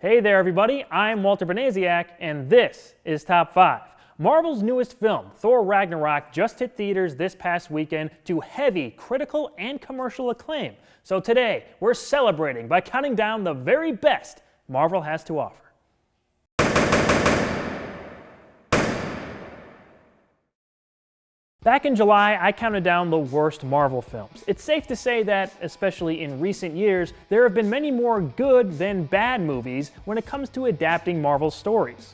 Hey there everybody, I'm Walter Benesiak, and this is Top 5. Marvel's newest film, Thor Ragnarok, just hit theaters this past weekend to heavy critical and commercial acclaim. So today, we're celebrating by counting down the very best Marvel has to offer. Back in July, I counted down the worst Marvel films. It's safe to say that, especially in recent years, there have been many more good than bad movies when it comes to adapting Marvel's stories.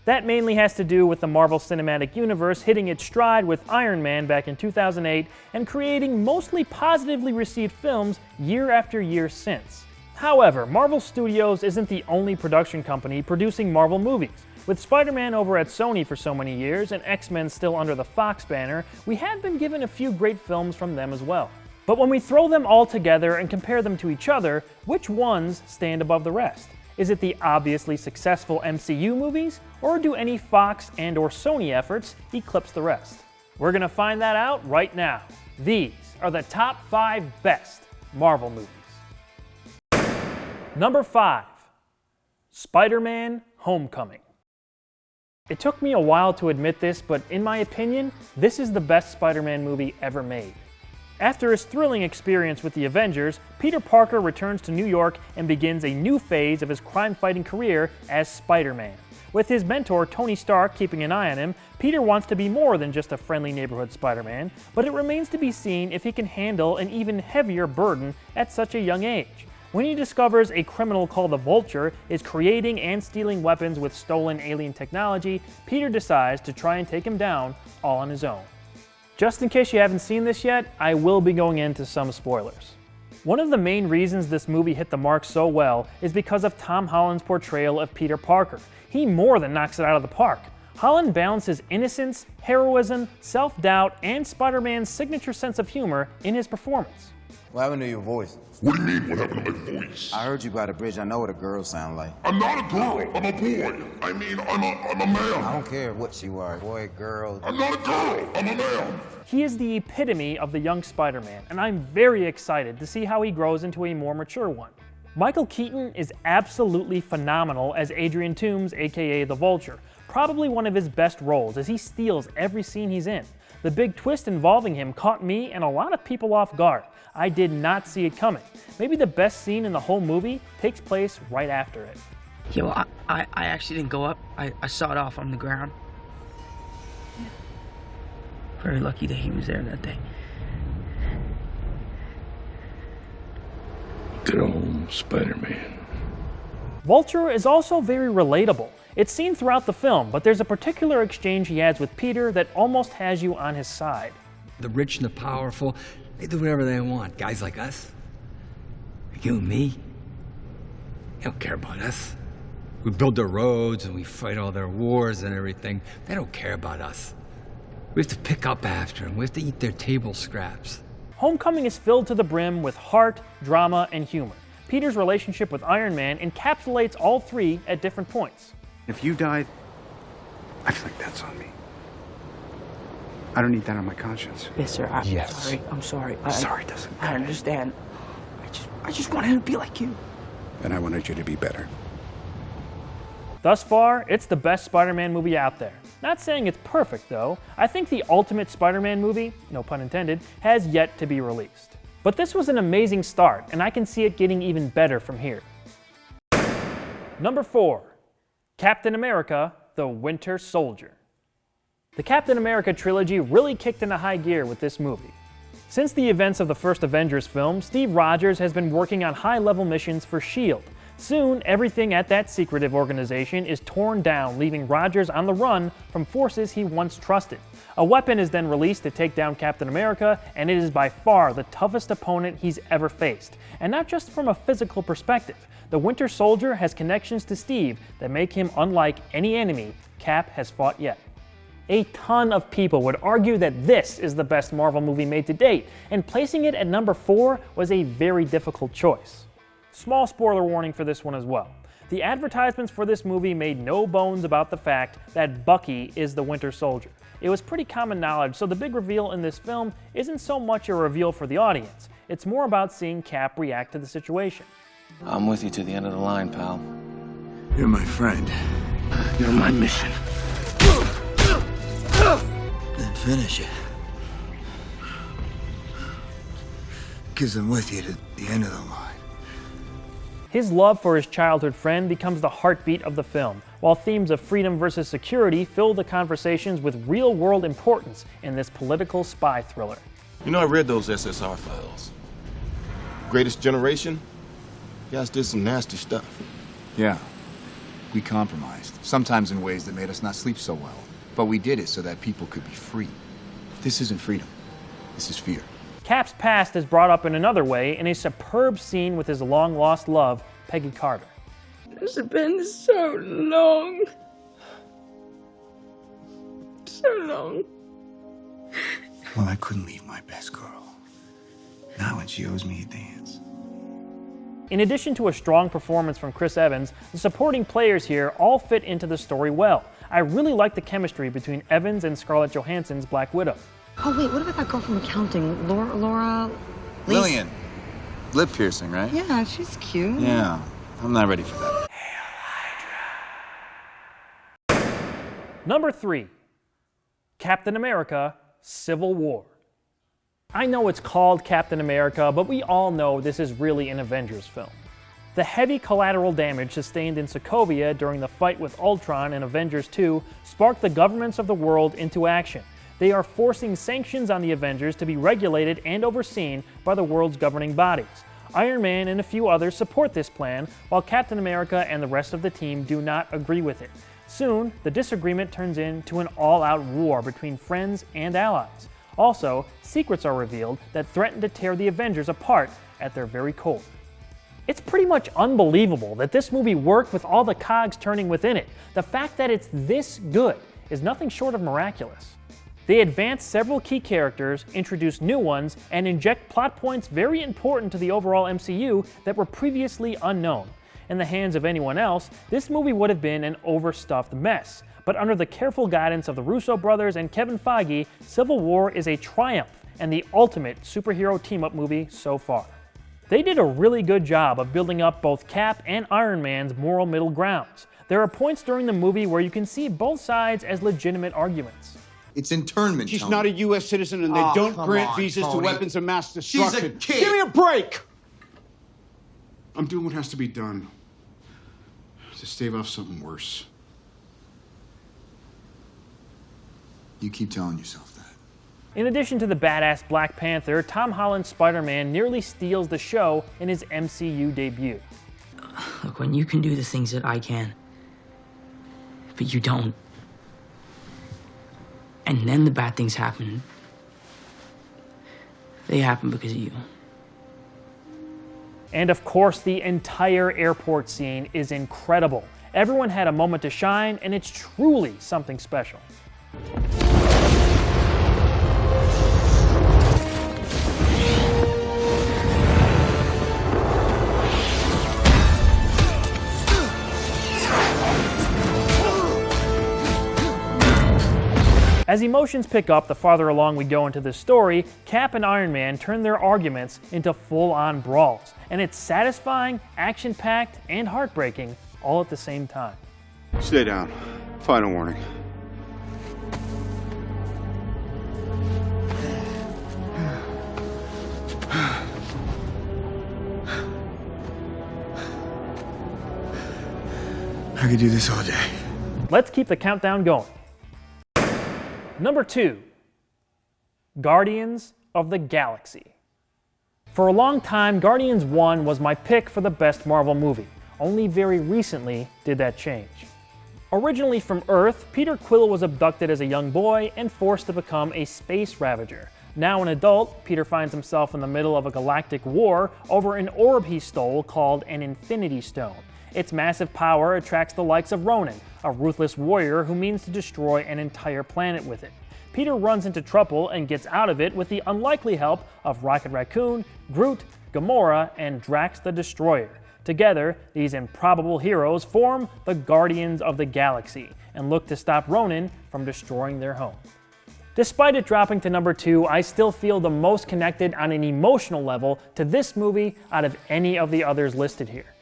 That mainly has to do with the Marvel Cinematic Universe hitting its stride with Iron Man back in 2008 and creating mostly positively received films year after year since. However, Marvel Studios isn't the only production company producing Marvel movies. With Spider-Man over at Sony for so many years and X-Men still under the Fox banner, we have been given a few great films from them as well. But when we throw them all together and compare them to each other, which ones stand above the rest? Is it the obviously successful MCU movies, or do any Fox and or Sony efforts eclipse the rest? We're gonna find that out right now. These are the top 5 best Marvel movies. Number 5, SpiderMan Homecoming. It took me a while to admit this, but in my opinion, this is the best Spider-Man movie ever made. After his thrilling experience with the Avengers, Peter Parker returns to New York and begins a new phase of his crime-fighting career as Spider-Man. With his mentor Tony Stark keeping an eye on him, Peter wants to be more than just a friendly neighborhood Spider-Man, but it remains to be seen if he can handle an even heavier burden at such a young age. When he discovers a criminal called the Vulture is creating and stealing weapons with stolen alien technology, Peter decides to try and take him down all on his own. Just in case you haven't seen this yet, I will be going into some spoilers. One of the main reasons this movie hit the mark so well is because of Tom Holland's portrayal of Peter Parker. He more than knocks it out of the park. Holland balances innocence, heroism, self-doubt, and Spider-Man's signature sense of humor in his performance. What happened to your voice? What do you mean, what happened to my voice? I heard you by the bridge. I know what a girl sound like. I'm not a girl, I'm a boy. I mean, I'm a man. I don't care what you are, boy, girl. I'm not a girl, I'm a man. He is the epitome of the young Spider-Man, and I'm very excited to see how he grows into a more mature one. Michael Keaton is absolutely phenomenal as Adrian Toomes, aka the Vulture. Probably one of his best roles, as he steals every scene he's in. The big twist involving him caught me and a lot of people off guard. I did not see it coming. Maybe the best scene in the whole movie takes place right after it. Yo, I actually didn't go up. I saw it off on the ground. Very lucky that he was there that day. Good old Spider-Man. Vulture is also very relatable. It's seen throughout the film, but there's a particular exchange he has with Peter that almost has you on his side. The rich and the powerful, they do whatever they want. Guys like us, like you and me, they don't care about us. We build their roads and we fight all their wars and everything. They don't care about us. We have to pick up after them. We have to eat their table scraps. Homecoming is filled to the brim with heart, drama, and humor. Peter's relationship with Iron Man encapsulates all three at different points. If you died, I feel like that's on me. I don't need that on my conscience. Yes, sir. I'm sorry. Sorry doesn't I understand. I just wanted to be like you. And I wanted you to be better. Thus far, it's the best Spider-Man movie out there. Not saying it's perfect, though. I think the ultimate Spider-Man movie, no pun intended, has yet to be released. But this was an amazing start, and I can see it getting even better from here. Number 4. Captain America: The Winter Soldier. The Captain America trilogy really kicked into high gear with this movie. Since the events of the first Avengers film, Steve Rogers has been working on high-level missions for S.H.I.E.L.D. Soon, everything at that secretive organization is torn down, leaving Rogers on the run from forces he once trusted. A weapon is then released to take down Captain America, and it is by far the toughest opponent he's ever faced. And not just from a physical perspective. The Winter Soldier has connections to Steve that make him unlike any enemy Cap has fought yet. A ton of people would argue that this is the best Marvel movie made to date, and placing it at number 4 was a very difficult choice. Small spoiler warning for this one as well. The advertisements for this movie made no bones about the fact that Bucky is the Winter Soldier. It was pretty common knowledge, so the big reveal in this film isn't so much a reveal for the audience. It's more about seeing Cap react to the situation. I'm with you to the end of the line, pal. You're my friend. You're my mission. Then finish it. Because I'm with you to the end of the line. His love for his childhood friend becomes the heartbeat of the film, while themes of freedom versus security fill the conversations with real-world importance in this political spy thriller. You know, I read those SSR files. Greatest Generation? You guys did some nasty stuff. Yeah. We compromised, sometimes in ways that made us not sleep so well. But we did it so that people could be free. This isn't freedom. This is fear. Cap's past is brought up in another way in a superb scene with his long-lost love, Peggy Carter. It's been so long. So long. Well, I couldn't leave my best girl. Not when she owes me a dance. In addition to a strong performance from Chris Evans, the supporting players here all fit into the story well. I really like the chemistry between Evans and Scarlett Johansson's Black Widow. Oh, wait, what about that girl from accounting? Laura? Lillian. Lip piercing, right? Yeah, she's cute. Yeah. I'm not ready for that. Number 3. Captain America: Civil War. I know it's called Captain America, but we all know this is really an Avengers film. The heavy collateral damage sustained in Sokovia during the fight with Ultron in Avengers 2 sparked the governments of the world into action. They are forcing sanctions on the Avengers to be regulated and overseen by the world's governing bodies. Iron Man and a few others support this plan, while Captain America and the rest of the team do not agree with it. Soon, the disagreement turns into an all-out war between friends and allies. Also, secrets are revealed that threaten to tear the Avengers apart at their very core. It's pretty much unbelievable that this movie worked with all the cogs turning within it. The fact that it's this good is nothing short of miraculous. They advance several key characters, introduce new ones, and inject plot points very important to the overall MCU that were previously unknown. In the hands of anyone else, this movie would have been an overstuffed mess. But under the careful guidance of the Russo brothers and Kevin Feige, Civil War is a triumph and the ultimate superhero team-up movie so far. They did a really good job of building up both Cap and Iron Man's moral middle grounds. There are points during the movie where you can see both sides as legitimate arguments. It's internment, She's Tony. not a U.S. citizen, and they Oh, don't come grant on, visas to Tony. weapons of mass She's a destruction. kid. Give me a break! I'm doing what has to be done to stave off something worse. You keep telling yourself that. In addition to the badass Black Panther, Tom Holland's Spider-Man nearly steals the show in his MCU debut. Look, when you can do the things that I can, but you don't, and then the bad things happen, they happen because of you. And of course, the entire airport scene is incredible. Everyone had a moment to shine, and it's truly something special. As emotions pick up the farther along we go into this story, Cap and Iron Man turn their arguments into full-on brawls, and it's satisfying, action-packed, and heartbreaking all at the same time. Stay down. Final warning. I could do this all day. Let's keep the countdown going. Number 2, Guardians of the Galaxy. For a long time, Guardians 1 was my pick for the best Marvel movie. Only very recently did that change. Originally from Earth, Peter Quill was abducted as a young boy and forced to become a space ravager. Now an adult, Peter finds himself in the middle of a galactic war over an orb he stole called an Infinity Stone. Its massive power attracts the likes of Ronan, a ruthless warrior who means to destroy an entire planet with it. Peter runs into trouble and gets out of it with the unlikely help of Rocket Raccoon, Groot, Gamora, and Drax the Destroyer. Together, these improbable heroes form the Guardians of the Galaxy and look to stop Ronan from destroying their home. Despite it dropping to number 2, I still feel the most connected on an emotional level to this movie out of any of the others listed here.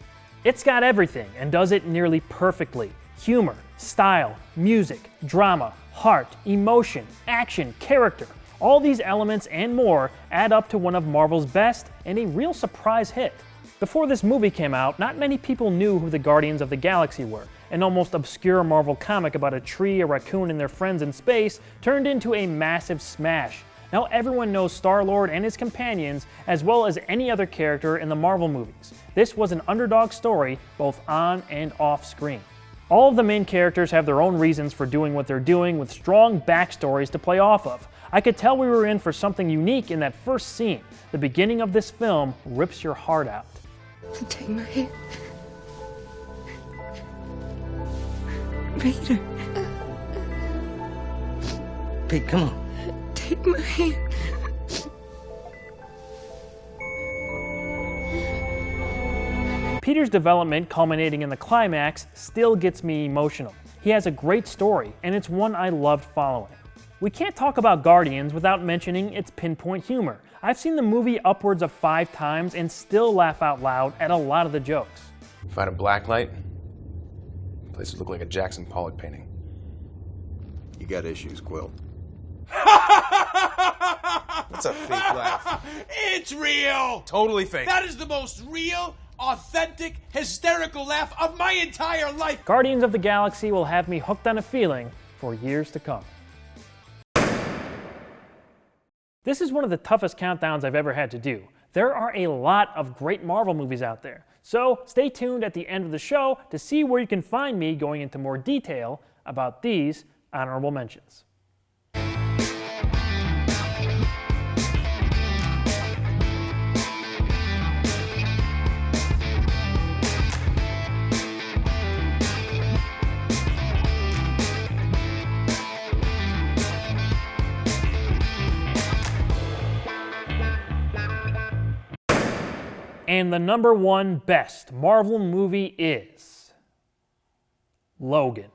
It's got everything and does it nearly perfectly. Humor, style, music, drama, heart, emotion, action, character. All these elements and more add up to one of Marvel's best and a real surprise hit. Before this movie came out, not many people knew who the Guardians of the Galaxy were. An almost obscure Marvel comic about a tree, a raccoon, and their friends in space turned into a massive smash. Now everyone knows Star-Lord and his companions as well as any other character in the Marvel movies. This was an underdog story both on and off screen. All of the main characters have their own reasons for doing what they're doing with strong backstories to play off of. I could tell we were in for something unique in that first scene. The beginning of this film rips your heart out. Take my hand. Peter. Pete, come on. Take my hand. Peter's development, culminating in the climax, still gets me emotional. He has a great story, and it's one I loved following. We can't talk about Guardians without mentioning its pinpoint humor. I've seen the movie upwards of 5 times and still laugh out loud at a lot of the jokes. Find a black light, place would look like a Jackson Pollock painting. You got issues, Quill. That's a fake laugh. It's real! Totally fake. That is the most real, authentic, hysterical laugh of my entire life. Guardians of the Galaxy will have me hooked on a feeling for years to come. This is one of the toughest countdowns I've ever had to do. There are a lot of great Marvel movies out there, so stay tuned at the end of the show to see where you can find me going into more detail about these honorable mentions. And the #1 best Marvel movie is Logan.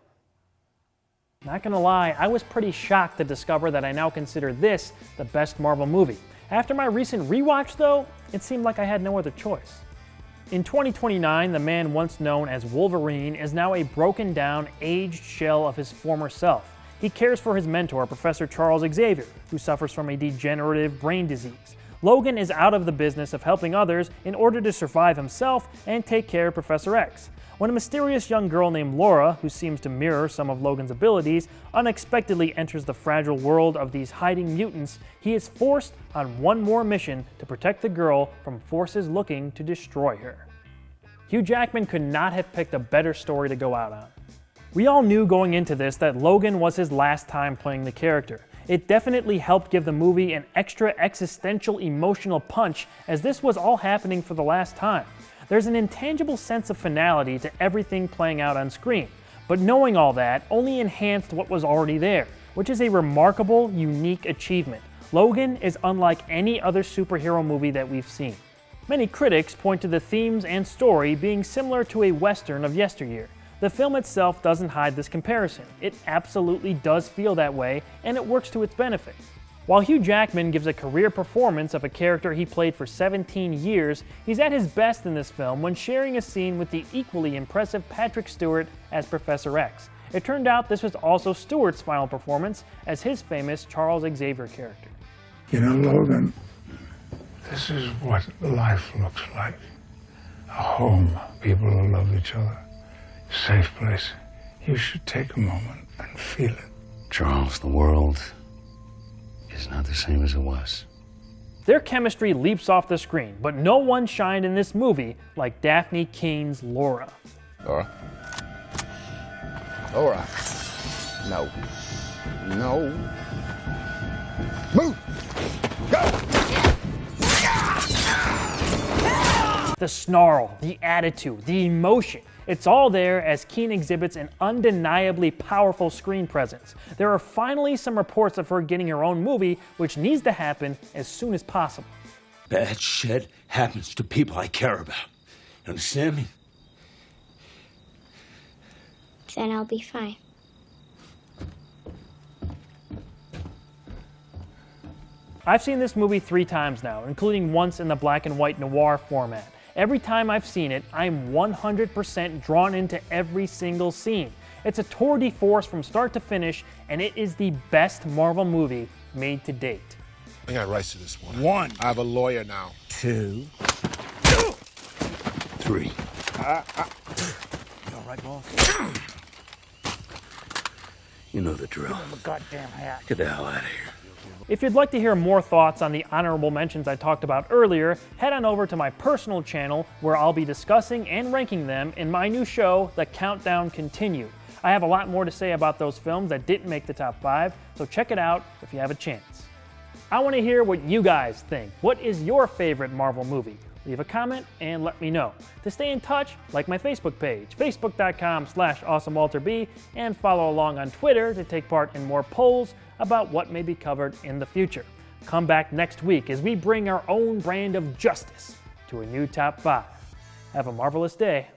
Not gonna lie, I was pretty shocked to discover that I now consider this the best Marvel movie. After my recent rewatch though, it seemed like I had no other choice. In 2029, the man once known as Wolverine is now a broken down, aged shell of his former self. He cares for his mentor, Professor Charles Xavier, who suffers from a degenerative brain disease. Logan is out of the business of helping others in order to survive himself and take care of Professor X. When a mysterious young girl named Laura, who seems to mirror some of Logan's abilities, unexpectedly enters the fragile world of these hiding mutants, he is forced on one more mission to protect the girl from forces looking to destroy her. Hugh Jackman could not have picked a better story to go out on. We all knew going into this that Logan was his last time playing the character. It definitely helped give the movie an extra existential emotional punch, as this was all happening for the last time. There's an intangible sense of finality to everything playing out on screen, but knowing all that only enhanced what was already there, which is a remarkable, unique achievement. Logan is unlike any other superhero movie that we've seen. Many critics point to the themes and story being similar to a Western of yesteryear. The film itself doesn't hide this comparison. It absolutely does feel that way, and it works to its benefit. While Hugh Jackman gives a career performance of a character he played for 17 years, he's at his best in this film when sharing a scene with the equally impressive Patrick Stewart as Professor X. It turned out this was also Stewart's final performance as his famous Charles Xavier character. You know, Logan, this is what life looks like. A home, people who love each other. Safe place. You should take a moment and feel it. Charles, the world is not the same as it was. Their chemistry leaps off the screen, but no one shined in this movie like Daphne Keene's Laura. Laura? Laura. No. No. Move! Go! The snarl, the attitude, the emotion. It's all there as Keene exhibits an undeniably powerful screen presence. There are finally some reports of her getting her own movie, which needs to happen as soon as possible. Bad shit happens to people I care about. You understand me? Then I'll be fine. I've seen this movie 3 times now, including once in the black and white noir format. Every time I've seen it, I'm 100% drawn into every single scene. It's a tour de force from start to finish, and it is the best Marvel movie made to date. I got rights to this one. 1. I have a lawyer now. 2. 3. You all right, boss? You know the drill. Goddamn hat. Get the hell out of here. If you'd like to hear more thoughts on the honorable mentions I talked about earlier, head on over to my personal channel where I'll be discussing and ranking them in my new show, The Countdown Continued. I have a lot more to say about those films that didn't make the top 5, so check it out if you have a chance. I want to hear what you guys think. What is your favorite Marvel movie? Leave a comment and let me know. To stay in touch, like my Facebook page, facebook.com/AwesomeWalterB, and follow along on Twitter to take part in more polls about what may be covered in the future. Come back next week as we bring our own brand of justice to a new top 5. Have a marvelous day.